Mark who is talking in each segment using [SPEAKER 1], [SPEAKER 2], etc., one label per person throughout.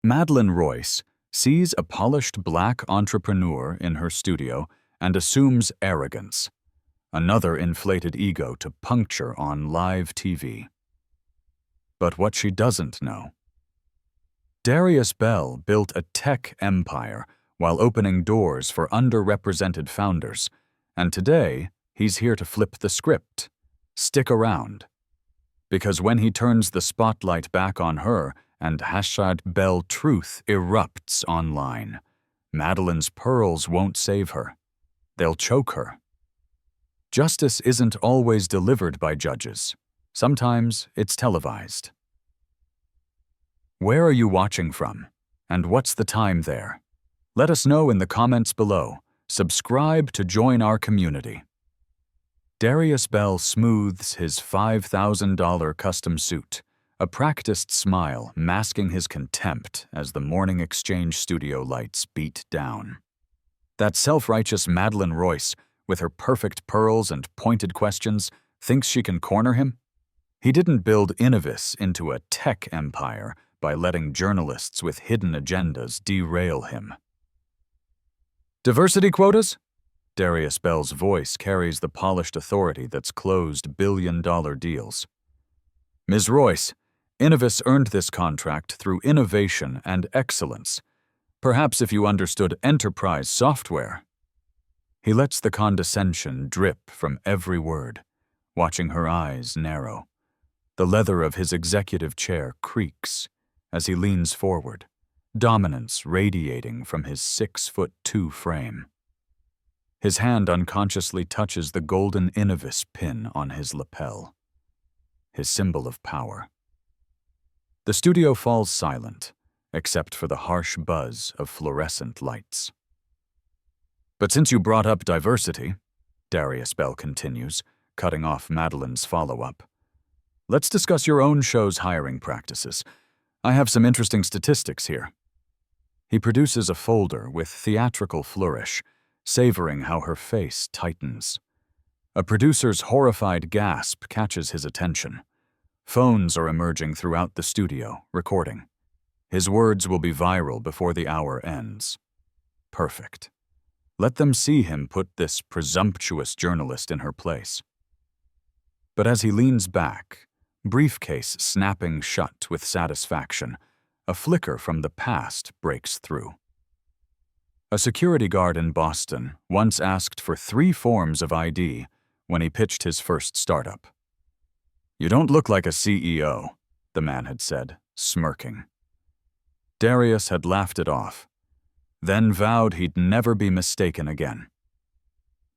[SPEAKER 1] Madeleine Royce sees a polished black entrepreneur in her studio and assumes arrogance, another inflated ego to puncture on live TV. But what she doesn't know: Darius Bell built a tech empire while opening doors for underrepresented founders, and today he's here to flip the script. Stick around. Because when he turns the spotlight back on her and #BellTruth erupts online, Madeleine's pearls won't save her. They'll choke her. Justice isn't always delivered by judges. Sometimes it's televised. Where are you watching from? And what's the time there? Let us know in the comments below. Subscribe to join our community. Darius Bell smooths his $5,000 custom suit, a practiced smile masking his contempt as the morning exchange studio lights beat down. That self-righteous Madeleine Royce, with her perfect pearls and pointed questions, thinks she can corner him? He didn't build Innovis into a tech empire by letting journalists with hidden agendas derail him. Diversity quotas? Darius Bell's voice carries the polished authority that's closed billion-dollar deals. Ms. Royce, Innovis earned this contract through innovation and excellence. Perhaps if you understood enterprise software. He lets the condescension drip from every word, watching her eyes narrow. The leather of his executive chair creaks as he leans forward, dominance radiating from his 6'2" frame. His hand unconsciously touches the golden Innovis pin on his lapel, his symbol of power. The studio falls silent, except for the harsh buzz of fluorescent lights. But since you brought up diversity, Darius Bell continues, cutting off Madeleine's follow-up, let's discuss your own show's hiring practices. I have some interesting statistics here. He produces a folder with theatrical flourish, savoring how her face tightens. A producer's horrified gasp catches his attention. Phones are emerging throughout the studio, recording. His words will be viral before the hour ends. Perfect. Let them see him put this presumptuous journalist in her place. But as he leans back, briefcase snapping shut with satisfaction, a flicker from the past breaks through. A security guard in Boston once asked for 3 forms of ID when he pitched his first startup. "You don't look like a CEO," the man had said, smirking. Darius had laughed it off, then vowed he'd never be mistaken again.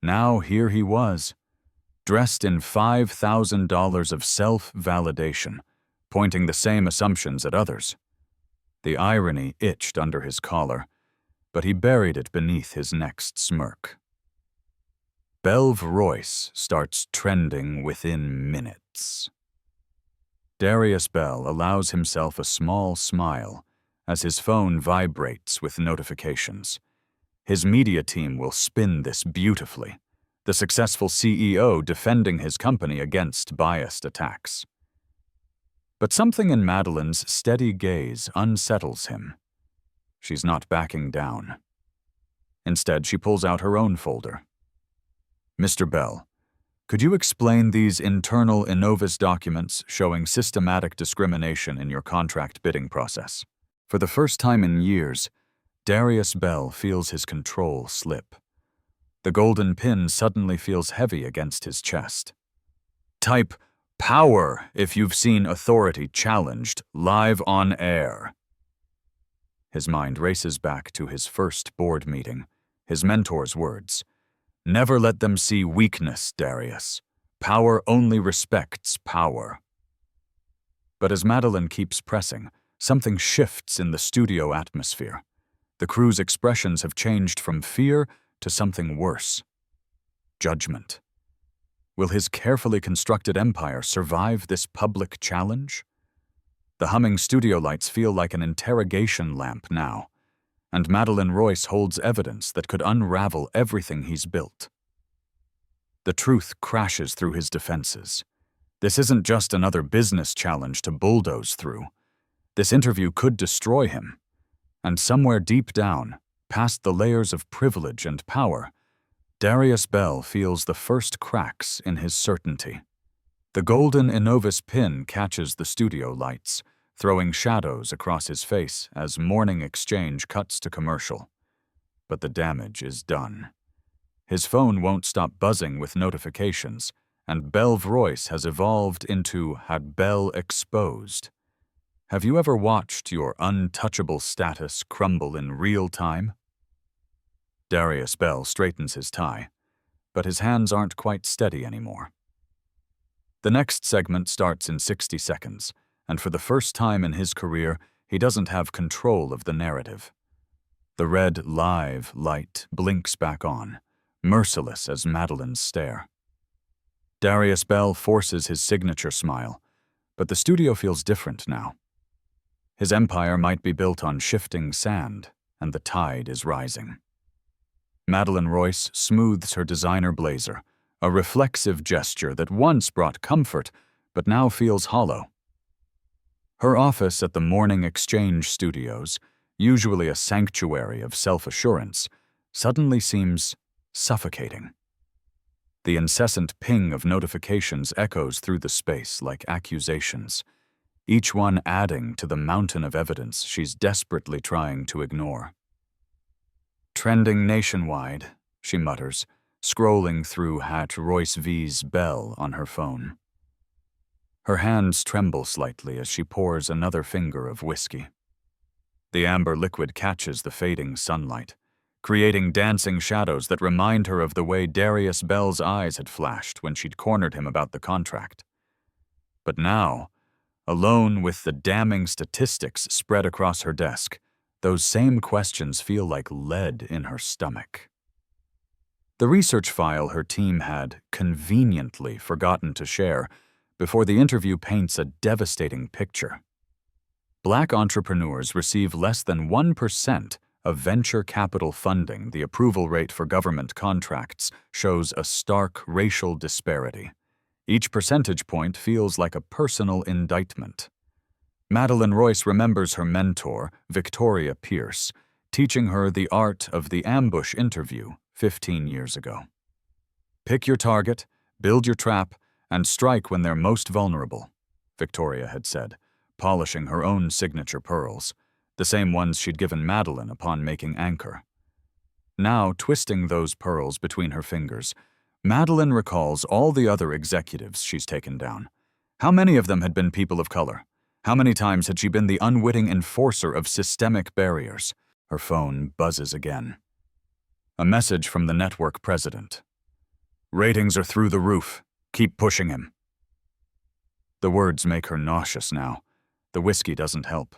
[SPEAKER 1] Now here he was, dressed in $5,000 of self-validation, pointing the same assumptions at others. The irony itched under his collar, but he buried it beneath his next smirk. Belv Royce starts trending within minutes. Darius Bell allows himself a small smile as his phone vibrates with notifications. His media team will spin this beautifully, the successful CEO defending his company against biased attacks. But something in Madeleine's steady gaze unsettles him. She's not backing down. Instead, she pulls out her own folder. "Mr. Bell, could you explain these internal Innovis documents showing systematic discrimination in your contract bidding process?" For the first time in years, Darius Bell feels his control slip. The golden pin suddenly feels heavy against his chest. Type "power" if you've seen authority challenged live on air. His mind races back to his first board meeting, his mentor's words. "Never let them see weakness, Darius. Power only respects power." But as Madeleine keeps pressing, something shifts in the studio atmosphere. The crew's expressions have changed from fear to something worse: judgment. Will his carefully constructed empire survive this public challenge? The humming studio lights feel like an interrogation lamp now, and Madeleine Royce holds evidence that could unravel everything he's built. The truth crashes through his defenses. This isn't just another business challenge to bulldoze through. This interview could destroy him. And somewhere deep down, past the layers of privilege and power, Darius Bell feels the first cracks in his certainty. The golden Innovis pin catches the studio lights, throwing shadows across his face as Morning Exchange cuts to commercial. But the damage is done. His phone won't stop buzzing with notifications, and Madeleine Royce has evolved into Had Bell Exposed. Have you ever watched your untouchable status crumble in real time? Darius Bell straightens his tie, but his hands aren't quite steady anymore. The next segment starts in 60 seconds, and for the first time in his career, he doesn't have control of the narrative. The red live light blinks back on, merciless as Madeleine's stare. Darius Bell forces his signature smile, but the studio feels different now. His empire might be built on shifting sand, and the tide is rising. Madeleine Royce smooths her designer blazer, a reflexive gesture that once brought comfort, but now feels hollow. Her office at the Morning Exchange Studios, usually a sanctuary of self-assurance, suddenly seems suffocating. The incessant ping of notifications echoes through the space like accusations, each one adding to the mountain of evidence she's desperately trying to ignore. Trending nationwide, she mutters, scrolling through Royce V's Bell on her phone. Her hands tremble slightly as she pours another finger of whiskey. The amber liquid catches the fading sunlight, creating dancing shadows that remind her of the way Darius Bell's eyes had flashed when she'd cornered him about the contract. But now, alone with the damning statistics spread across her desk, those same questions feel like lead in her stomach. The research file her team had conveniently forgotten to share before the interview paints a devastating picture. Black entrepreneurs receive less than 1% of venture capital funding. The approval rate for government contracts shows a stark racial disparity. Each percentage point feels like a personal indictment. Madeleine Royce remembers her mentor, Victoria Pierce, teaching her the art of the ambush interview 15 years ago. Pick your target, build your trap, and strike when they're most vulnerable, Victoria had said, polishing her own signature pearls, the same ones she'd given Madeleine upon making Anchor. Now, twisting those pearls between her fingers, Madeleine recalls all the other executives she's taken down. How many of them had been people of color? How many times had she been the unwitting enforcer of systemic barriers? Her phone buzzes again. A message from the network president. Ratings are through the roof. Keep pushing him. The words make her nauseous now. The whiskey doesn't help.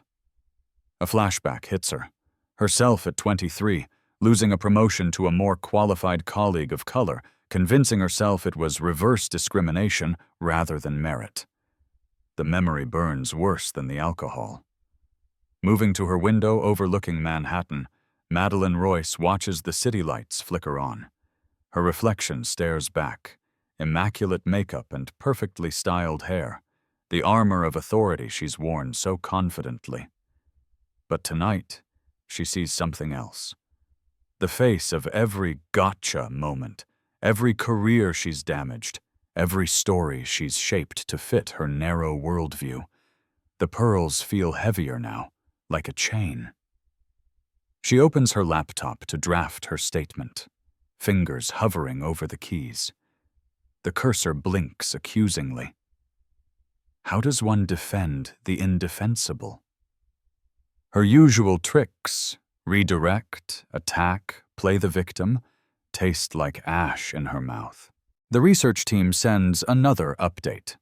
[SPEAKER 1] A flashback hits her. Herself at 23, losing a promotion to a more qualified colleague of color, convincing herself it was reverse discrimination rather than merit. The memory burns worse than the alcohol. Moving to her window overlooking Manhattan, Madeleine Royce watches the city lights flicker on. Her reflection stares back, immaculate makeup and perfectly styled hair, the armor of authority she's worn so confidently. But tonight, she sees something else. The face of every gotcha moment, every career she's damaged, every story she's shaped to fit her narrow worldview. The pearls feel heavier now, like a chain. She opens her laptop to draft her statement, fingers hovering over the keys. The cursor blinks accusingly. How does one defend the indefensible? Her usual tricks, redirect, attack, play the victim, taste like ash in her mouth. The research team sends another update.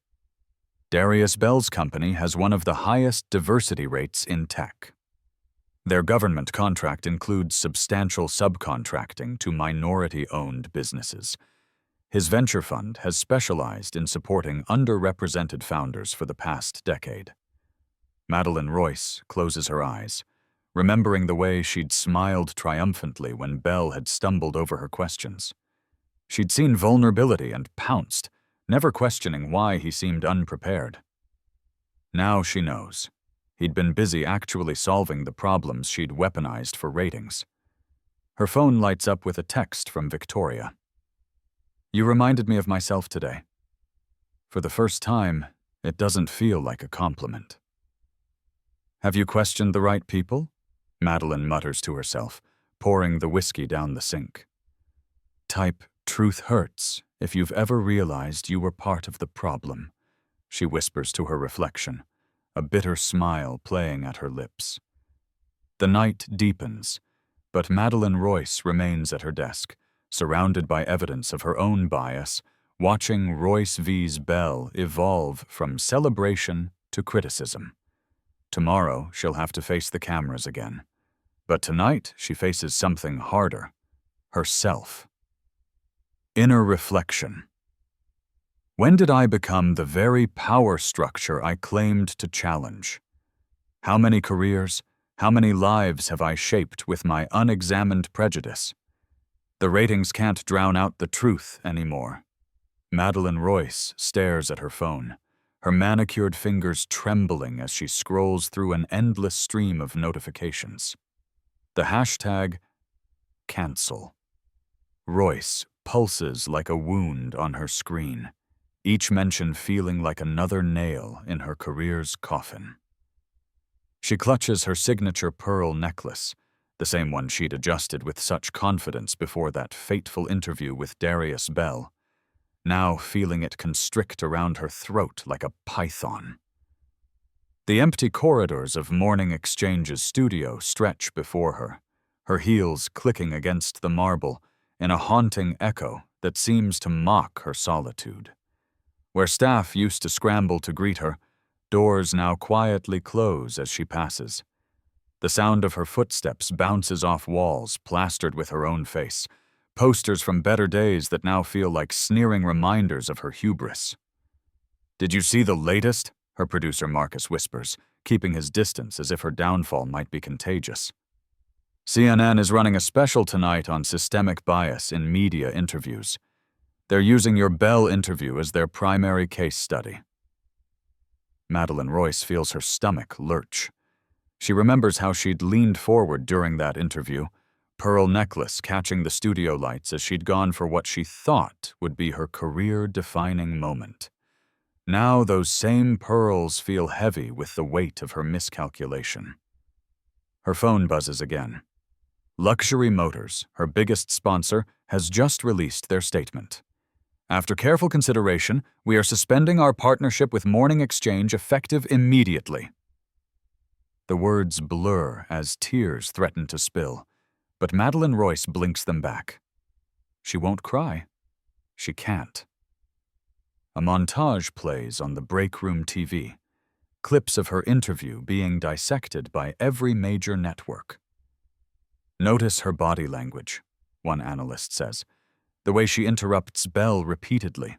[SPEAKER 1] Darius Bell's company has one of the highest diversity rates in tech. Their government contract includes substantial subcontracting to minority-owned businesses. His venture fund has specialized in supporting underrepresented founders for the past decade. Madeleine Royce closes her eyes, remembering the way she'd smiled triumphantly when Bell had stumbled over her questions. She'd seen vulnerability and pounced, never questioning why he seemed unprepared. Now she knows. He'd been busy actually solving the problems she'd weaponized for ratings. Her phone lights up with a text from Victoria. "You reminded me of myself today. For the first time, it doesn't feel like a compliment." "Have you questioned the right people?" Madeleine mutters to herself, pouring the whiskey down the sink. "Type, truth hurts, if you've ever realized you were part of the problem," she whispers to her reflection, a bitter smile playing at her lips. The night deepens, but Madeleine Royce remains at her desk, surrounded by evidence of her own bias, watching Royce vs. Bell evolve from celebration to criticism. Tomorrow, she'll have to face the cameras again. But tonight, she faces something harder: herself. Inner reflection. When did I become the very power structure I claimed to challenge? How many careers, how many lives have I shaped with my unexamined prejudice? The ratings can't drown out the truth anymore. Madeleine Royce stares at her phone, her manicured fingers trembling as she scrolls through an endless stream of notifications. The hashtag, cancel. Royce pulses like a wound on her screen, each mention feeling like another nail in her career's coffin. She clutches her signature pearl necklace, the same one she'd adjusted with such confidence before that fateful interview with Darius Bell, now feeling it constrict around her throat like a python. The empty corridors of Morning Exchange's studio stretch before her, her heels clicking against the marble in a haunting echo that seems to mock her solitude. Where staff used to scramble to greet her, doors now quietly close as she passes. The sound of her footsteps bounces off walls plastered with her own face, posters from better days that now feel like sneering reminders of her hubris. "Did you see the latest?" her producer Marcus whispers, keeping his distance as if her downfall might be contagious. "CNN is running a special tonight on systemic bias in media interviews. They're using your Bell interview as their primary case study." Madeleine Royce feels her stomach lurch. She remembers how she'd leaned forward during that interview, pearl necklace catching the studio lights as she'd gone for what she thought would be her career-defining moment. Now those same pearls feel heavy with the weight of her miscalculation. Her phone buzzes again. Luxury Motors, her biggest sponsor, has just released their statement. "After careful consideration, we are suspending our partnership with Morning Exchange effective immediately." The words blur as tears threaten to spill, but Madeleine Royce blinks them back. She won't cry. She can't. A montage plays on the break room TV, clips of her interview being dissected by every major network. "Notice her body language," one analyst says, "the way she interrupts Bell repeatedly."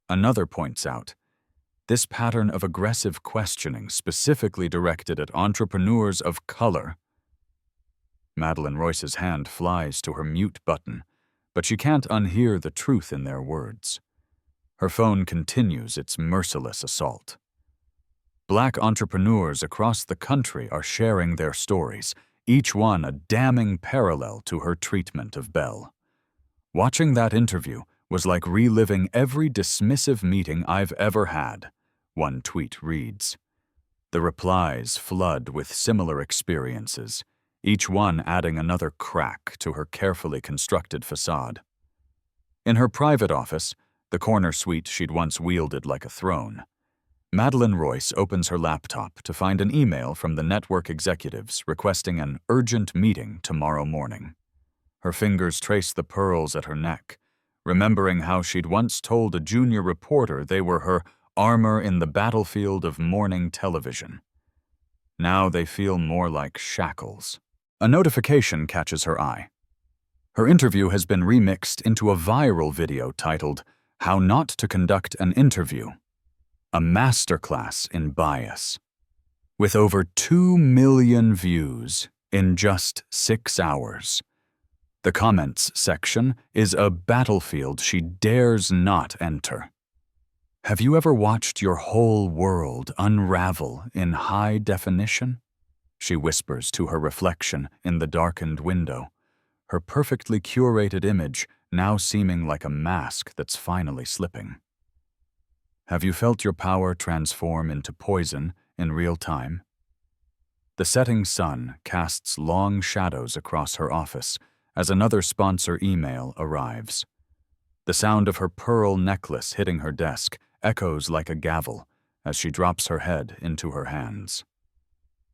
[SPEAKER 1] Another points out, this pattern of aggressive questioning specifically directed at entrepreneurs of color. Madeleine Royce's hand flies to her mute button, but she can't unhear the truth in their words. Her phone continues its merciless assault. Black entrepreneurs across the country are sharing their stories, each one a damning parallel to her treatment of Bell. "Watching that interview was like reliving every dismissive meeting I've ever had," one tweet reads. The replies flood with similar experiences, each one adding another crack to her carefully constructed facade. In her private office, the corner suite she'd once wielded like a throne, Madeleine Royce opens her laptop to find an email from the network executives requesting an urgent meeting tomorrow morning. Her fingers trace the pearls at her neck, remembering how she'd once told a junior reporter they were her armor in the battlefield of morning television. Now they feel more like shackles. A notification catches her eye. Her interview has been remixed into a viral video titled, "How Not to Conduct an Interview," a masterclass in bias. With over 2 million views in just 6 hours. The comments section is a battlefield she dares not enter. Have you ever watched your whole world unravel in high definition? She whispers to her reflection in the darkened window, her perfectly curated image now seeming like a mask that's finally slipping. Have you felt your power transform into poison in real time? The setting sun casts long shadows across her office as another sponsor email arrives. The sound of her pearl necklace hitting her desk echoes like a gavel as she drops her head into her hands.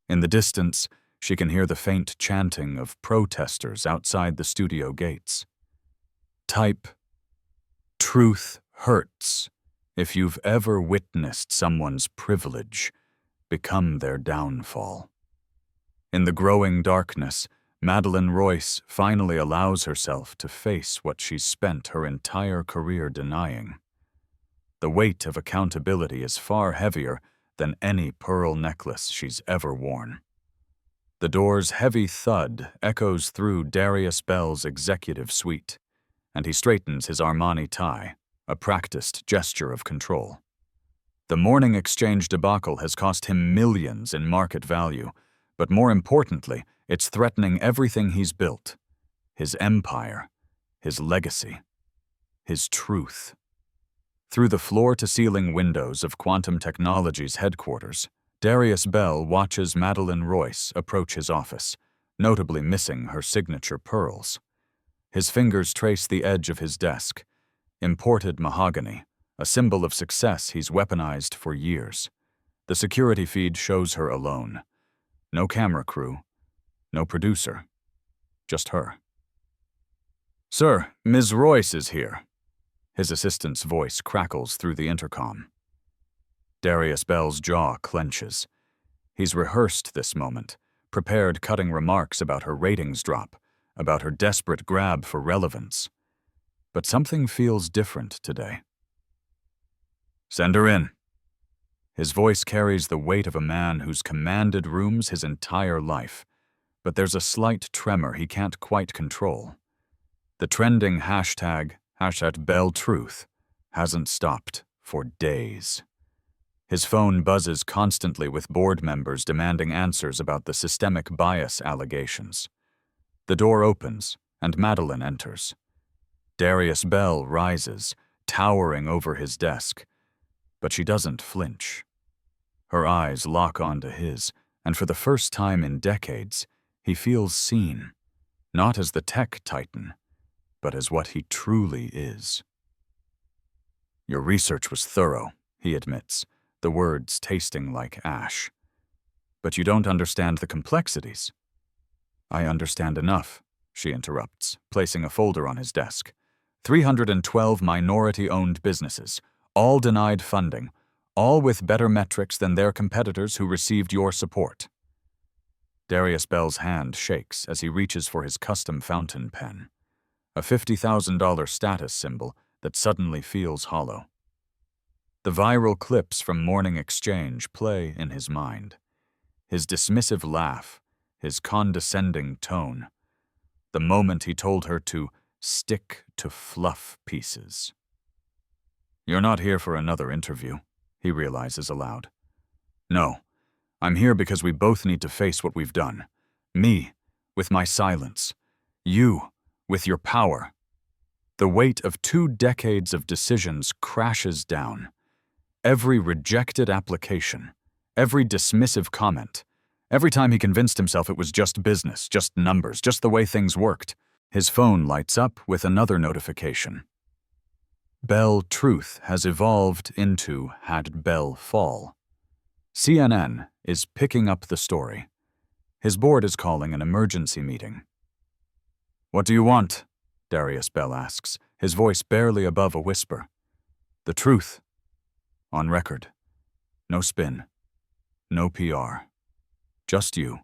[SPEAKER 1] In the distance, she can hear the faint chanting of protesters outside the studio gates. Type, "Truth hurts. If you've ever witnessed someone's privilege become their downfall." In the growing darkness, Madeleine Royce finally allows herself to face what she's spent her entire career denying. The weight of accountability is far heavier than any pearl necklace she's ever worn. The door's heavy thud echoes through Darius Bell's executive suite, and he straightens his Armani tie, a practiced gesture of control. The morning exchange debacle has cost him millions in market value, but more importantly, it's threatening everything he's built: his empire, his legacy, his truth. Through the floor-to-ceiling windows of Quantum Technologies' headquarters, Darius Bell watches Madeleine Royce approach his office, notably missing her signature pearls. His fingers trace the edge of his desk, imported mahogany, a symbol of success he's weaponized for years. The security feed shows her alone. No camera crew, no producer, just her. "Sir, Ms. Royce is here." His assistant's voice crackles through the intercom. Darius Bell's jaw clenches. He's rehearsed this moment, prepared cutting remarks about her ratings drop, about her desperate grab for relevance. But something feels different today. "Send her in." His voice carries the weight of a man who's commanded rooms his entire life, but there's a slight tremor he can't quite control. The trending hashtag #BellTruth hasn't stopped for days. His phone buzzes constantly with board members demanding answers about the systemic bias allegations. The door opens, and Madeleine enters. Darius Bell rises, towering over his desk, but she doesn't flinch. Her eyes lock onto his, and for the first time in decades, he feels seen, not as the tech titan, but as what he truly is. "Your research was thorough," he admits, the words tasting like ash. "But you don't understand the complexities." "I understand enough," she interrupts, placing a folder on his desk. 312 minority-owned businesses, all denied funding, all with better metrics than their competitors who received your support. Darius Bell's hand shakes as he reaches for his custom fountain pen, a $50,000 status symbol that suddenly feels hollow. The viral clips from Morning Exchange play in his mind. His dismissive laugh, his condescending tone, the moment he told her to stick to fluff pieces. "You're not here for another interview," he realizes aloud. "No, I'm here because we both need to face what we've done. Me, with my silence. You, with your power." The weight of 2 decades of decisions crashes down. Every rejected application, every dismissive comment, every time he convinced himself it was just business, just numbers, just the way things worked. His phone lights up with another notification. BellTruth has evolved into Had Bell Fall. CNN is picking up the story. His board is calling an emergency meeting. "What do you want?" Darius Bell asks, his voice barely above a whisper. "The truth. On record. No spin. No PR. Just you,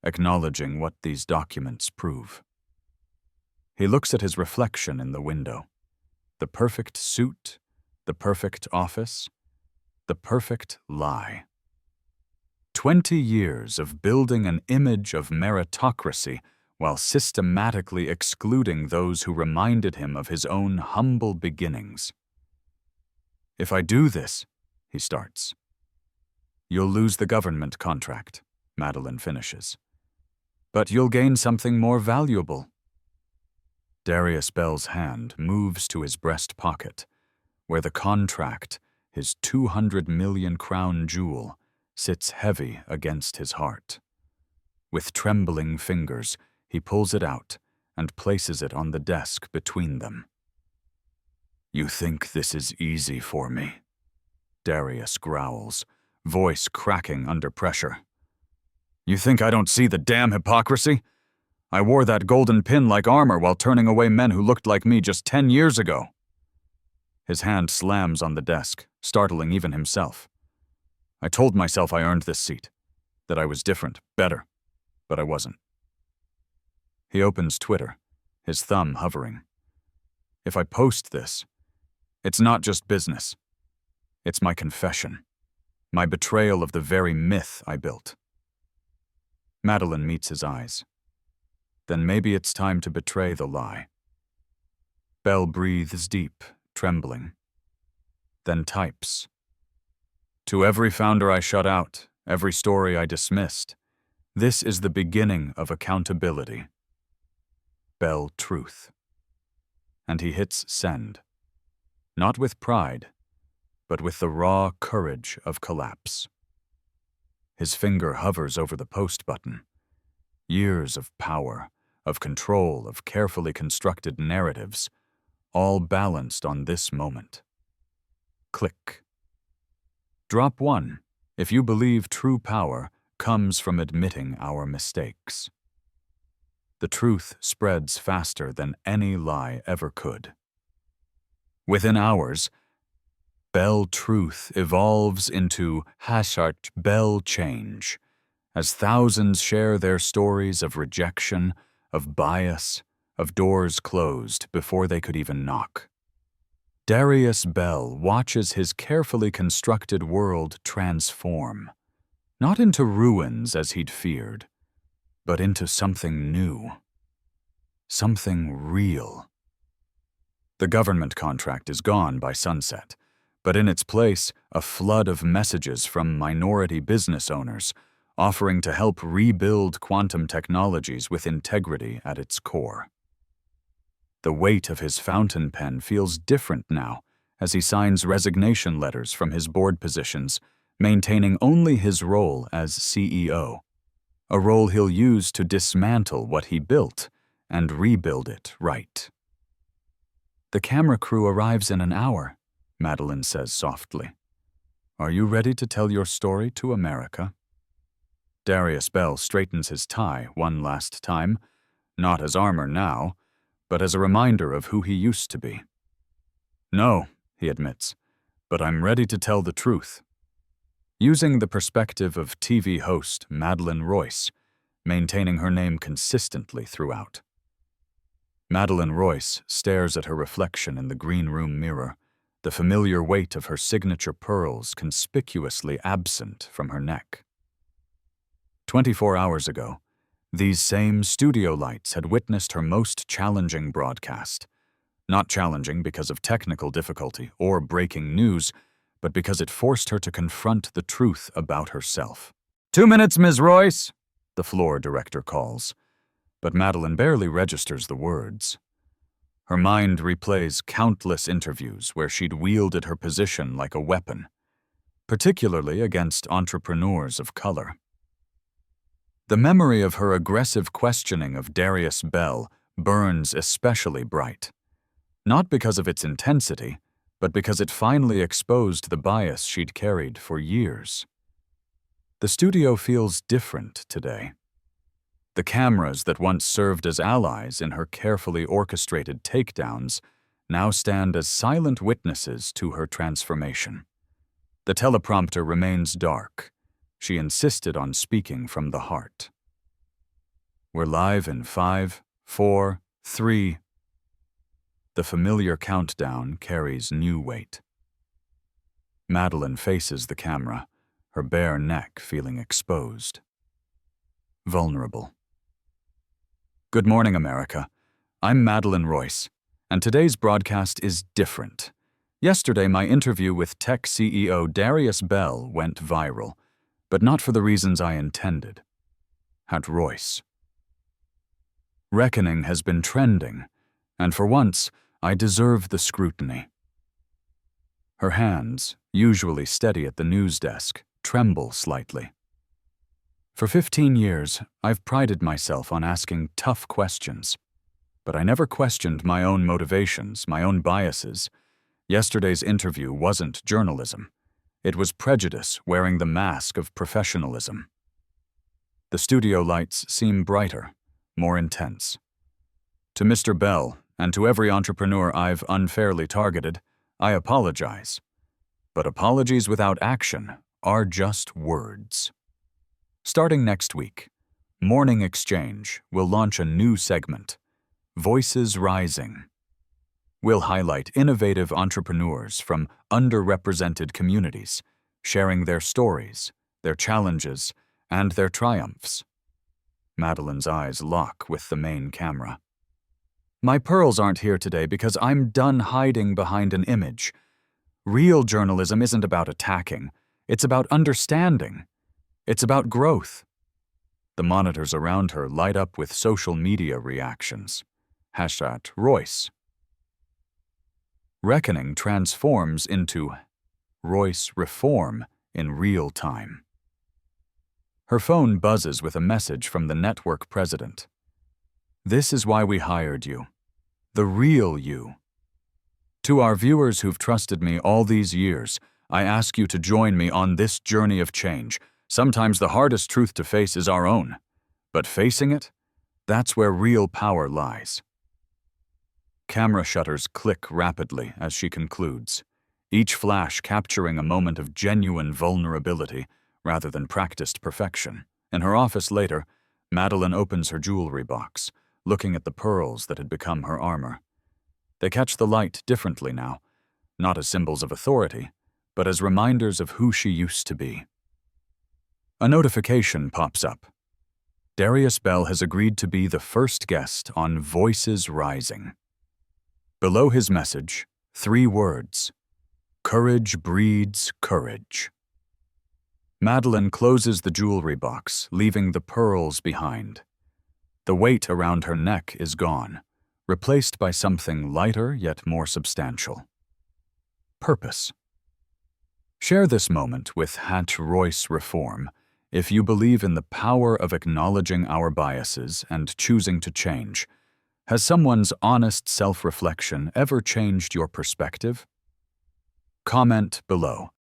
[SPEAKER 1] acknowledging what these documents prove." He looks at his reflection in the window. The perfect suit, the perfect office, the perfect lie. 20 years of building an image of meritocracy while systematically excluding those who reminded him of his own humble beginnings. If I do this, he starts. You'll lose the government contract, Madeleine finishes. But you'll gain something more valuable. Darius Bell's hand moves to his breast pocket, where the contract, his 200 million crown jewel, sits heavy against his heart. With trembling fingers, he pulls it out and places it on the desk between them. You think this is easy for me? Darius growls, voice cracking under pressure. You think I don't see the damn hypocrisy? I wore that golden pin like armor while turning away men who looked like me just 10 years ago. His hand slams on the desk, startling even himself. I told myself I earned this seat, that I was different, better, but I wasn't. He opens Twitter, his thumb hovering. If I post this, it's not just business. It's my confession, my betrayal of the very myth I built. Madeleine meets his eyes. Then maybe it's time to betray the lie. Bell breathes deep, trembling. Then types. To every founder I shut out, every story I dismissed, this is the beginning of accountability. Bell truth. And he hits send. Not with pride, but with the raw courage of collapse. His finger hovers over the post button. Years of power, of control, of carefully constructed narratives, all balanced on this moment. Click. Drop one, if you believe true power comes from admitting our mistakes. The truth spreads faster than any lie ever could. Within hours, Bell truth evolves into #Bell change, as thousands share their stories of rejection, of bias, of doors closed before they could even knock. Darius Bell watches his carefully constructed world transform, not into ruins as he'd feared, but into something new, something real. The government contract is gone by sunset, but in its place, a flood of messages from minority business owners offering to help rebuild quantum technologies with integrity at its core. The weight of his fountain pen feels different now as he signs resignation letters from his board positions, maintaining only his role as CEO, a role he'll use to dismantle what he built and rebuild it right. The camera crew arrives in an hour, Madeleine says softly. Are you ready to tell your story to America? Darius Bell straightens his tie one last time, not as armor now, but as a reminder of who he used to be. No, he admits, but I'm ready to tell the truth. Using the perspective of TV host Madeleine Royce, maintaining her name consistently throughout. Madeleine Royce stares at her reflection in the green room mirror, the familiar weight of her signature pearls conspicuously absent from her neck. 24 hours ago, these same studio lights had witnessed her most challenging broadcast. Not challenging because of technical difficulty or breaking news, but because it forced her to confront the truth about herself. 2 minutes, Ms. Royce, the floor director calls, but Madeleine barely registers the words. Her mind replays countless interviews where she'd wielded her position like a weapon, particularly against entrepreneurs of color. The memory of her aggressive questioning of Darius Bell burns especially bright, not because of its intensity, but because it finally exposed the bias she'd carried for years. The studio feels different today. The cameras that once served as allies in her carefully orchestrated takedowns now stand as silent witnesses to her transformation. The teleprompter remains dark. She insisted on speaking from the heart. We're live in 5, 4, 3. The familiar countdown carries new weight. Madeleine faces the camera, her bare neck feeling exposed. Vulnerable. Good morning, America. I'm Madeleine Royce, and today's broadcast is different. Yesterday, my interview with tech CEO Darius Bell went viral, but not for the reasons I intended. At Royce. Reckoning has been trending, and for once, I deserve the scrutiny. Her hands, usually steady at the news desk, tremble slightly. For 15 years, I've prided myself on asking tough questions, but I never questioned my own motivations, my own biases. Yesterday's interview wasn't journalism. It was prejudice wearing the mask of professionalism. The studio lights seem brighter, more intense. To Mr. Bell, and to every entrepreneur I've unfairly targeted, I apologize. But apologies without action are just words. Starting next week, Morning Exchange will launch a new segment, Voices Rising. We'll highlight innovative entrepreneurs from underrepresented communities, sharing their stories, their challenges, and their triumphs. Madeleine's eyes lock with the main camera. My pearls aren't here today because I'm done hiding behind an image. Real journalism isn't about attacking. It's about understanding. It's about growth. The monitors around her light up with social media reactions. #Royce. Reckoning transforms into Royce Reform in real time. Her phone buzzes with a message from the network president. This is why we hired you. The real you. To our viewers who've trusted me all these years, I ask you to join me on this journey of change. Sometimes the hardest truth to face is our own. But facing it, that's where real power lies. Camera shutters click rapidly as she concludes, each flash capturing a moment of genuine vulnerability rather than practiced perfection. In her office later, Madeleine opens her jewelry box, looking at the pearls that had become her armor. They catch the light differently now, not as symbols of authority, but as reminders of who she used to be. A notification pops up. Darius Bell has agreed to be the first guest on Voices Rising. Below his message, 3 words: courage breeds courage. Madeleine closes the jewelry box, leaving the pearls behind. The weight around her neck is gone, replaced by something lighter yet more substantial. Purpose. Share this moment with #Royce Reform if you believe in the power of acknowledging our biases and choosing to change. Has someone's honest self-reflection ever changed your perspective? Comment below.